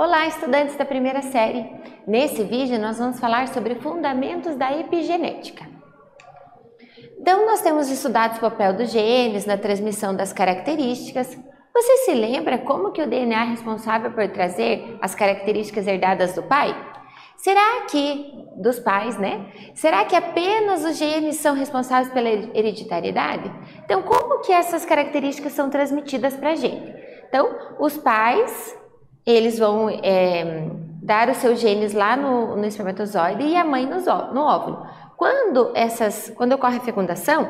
Olá, estudantes da primeira série! Nesse vídeo nós vamos falar sobre fundamentos da epigenética. Então, nós temos estudado o papel dos genes na transmissão das características. Você se lembra como que o DNA é responsável por trazer as características herdadas do pai? Será que, dos pais, né? Será que apenas os genes são responsáveis pela hereditariedade? Então, como que essas características são transmitidas para a gente? Então, os pais, eles vão dar os seus genes lá no espermatozoide e a mãe no óvulo. Quando ocorre a fecundação,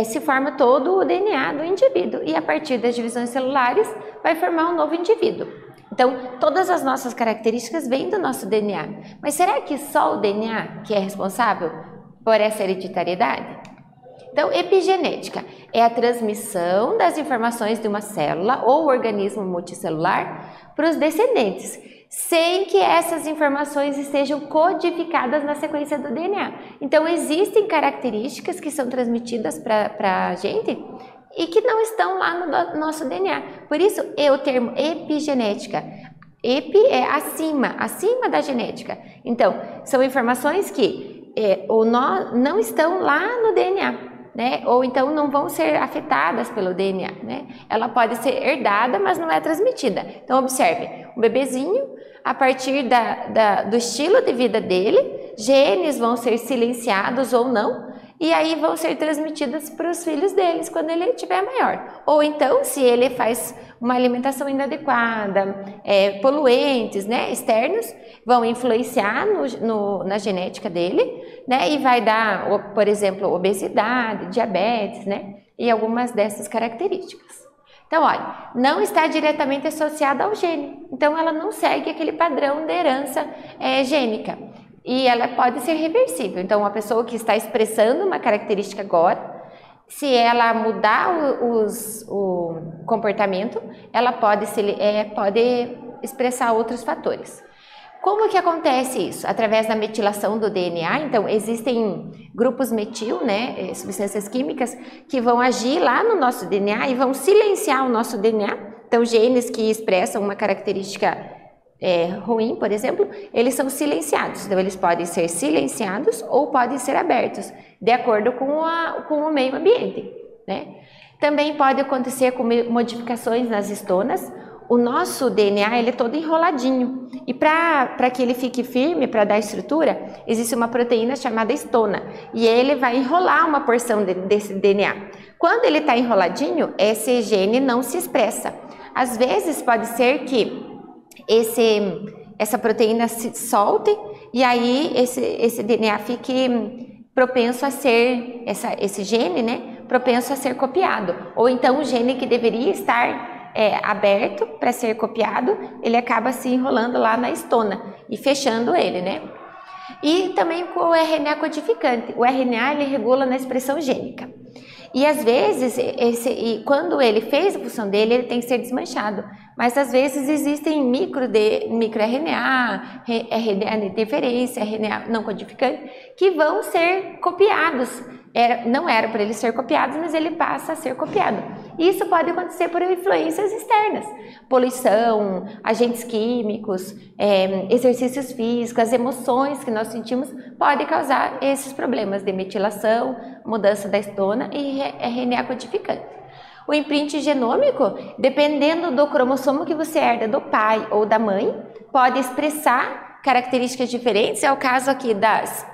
se forma todo o DNA do indivíduo e a partir das divisões celulares vai formar um novo indivíduo. Então, todas as nossas características vêm do nosso DNA. Mas será que só o DNA que é responsável por essa hereditariedade? Então, epigenética é a transmissão das informações de uma célula ou organismo multicelular para os descendentes, sem que essas informações estejam codificadas na sequência do DNA. Então, existem características que são transmitidas para a gente e que não estão lá no nosso DNA. Por isso, o termo epigenética. Epi é acima da genética. Então, são informações que não estão lá no DNA. Né? Ou então não vão ser afetadas pelo DNA, né? Ela pode ser herdada, mas não é transmitida. Então observe, um bebezinho, a partir do estilo de vida dele, genes vão ser silenciados ou não, e aí vão ser transmitidas para os filhos deles quando ele estiver maior. Ou então, se ele faz uma alimentação inadequada, poluentes, né, externos, vão influenciar na genética dele, né, e vai dar, por exemplo, obesidade, diabetes, né, e algumas dessas características. Então, olha, não está diretamente associada ao gene, então ela não segue aquele padrão de herança gênica. E ela pode ser reversível. Então, uma pessoa que está expressando uma característica agora, se ela mudar o comportamento, ela pode expressar outros fatores. Como que acontece isso? Através da metilação do DNA. Então, existem grupos metil, né, substâncias químicas, que vão agir lá no nosso DNA e vão silenciar o nosso DNA. Então, genes que expressam uma característica ruim, por exemplo, eles são silenciados. Então, eles podem ser silenciados ou podem ser abertos, de acordo com o meio ambiente, né? Também pode acontecer com modificações nas estonas. O nosso DNA ele é todo enroladinho e para que ele fique firme, para dar estrutura, existe uma proteína chamada estona e ele vai enrolar uma porção desse DNA. Quando ele está enroladinho, esse gene não se expressa. Às vezes pode ser que essa proteína se solte e aí esse DNA fique propenso a ser, esse gene, né, propenso a ser copiado. Ou então o gene que deveria estar aberto para ser copiado, ele acaba se enrolando lá na estona e fechando ele, né? E também com o RNA codificante. O RNA ele regula na expressão gênica. E às vezes, quando ele fez a função dele, ele tem que ser desmanchado. Mas às vezes existem microRNA, RNA de interferência, RNA não codificante, que vão ser copiados. Não era para ele ser copiado, mas ele passa a ser copiado. Isso pode acontecer por influências externas, poluição, agentes químicos, exercícios físicos, as emoções que nós sentimos podem causar esses problemas de metilação, mudança da estona e RNA codificante. O imprint genômico, dependendo do cromossomo que você herda do pai ou da mãe, pode expressar características diferentes. É o caso aqui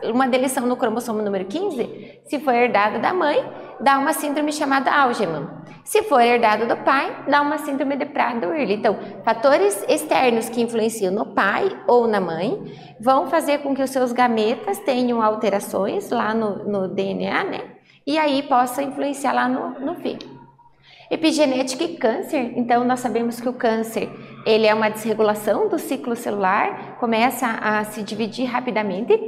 uma deleção no cromossomo número 15, se for herdada da mãe, dá uma síndrome chamada Angelman. Se for herdado do pai, dá uma síndrome de Prader-Willi. Então, fatores externos que influenciam no pai ou na mãe vão fazer com que os seus gametas tenham alterações lá no DNA, né? E aí possa influenciar lá no filho. Epigenética e câncer. Então, nós sabemos que o câncer ele é uma desregulação do ciclo celular, começa a se dividir rapidamente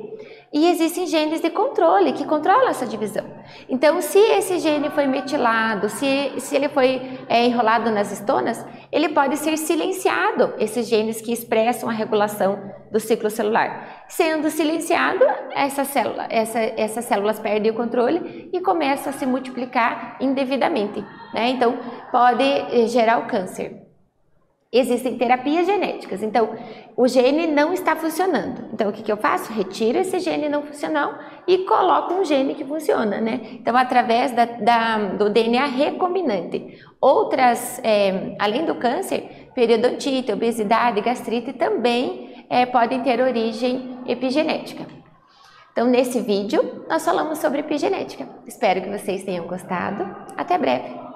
e existem genes de controle que controlam essa divisão. Então, se esse gene foi metilado, se ele foi enrolado nas estonas, ele pode ser silenciado, esses genes que expressam a regulação do ciclo celular. Sendo silenciado, essas células perdem o controle e começam a se multiplicar indevidamente, né? Então, pode gerar o câncer. existem terapias genéticas. Então, o gene não está funcionando. Então, o que eu faço? Retiro esse gene não funcional e coloco um gene que funciona, né? Então, através do DNA recombinante. Outras, além do câncer, periodontite, obesidade, gastrite também podem ter origem epigenética. Então, nesse vídeo, nós falamos sobre epigenética. Espero que vocês tenham gostado. Até breve!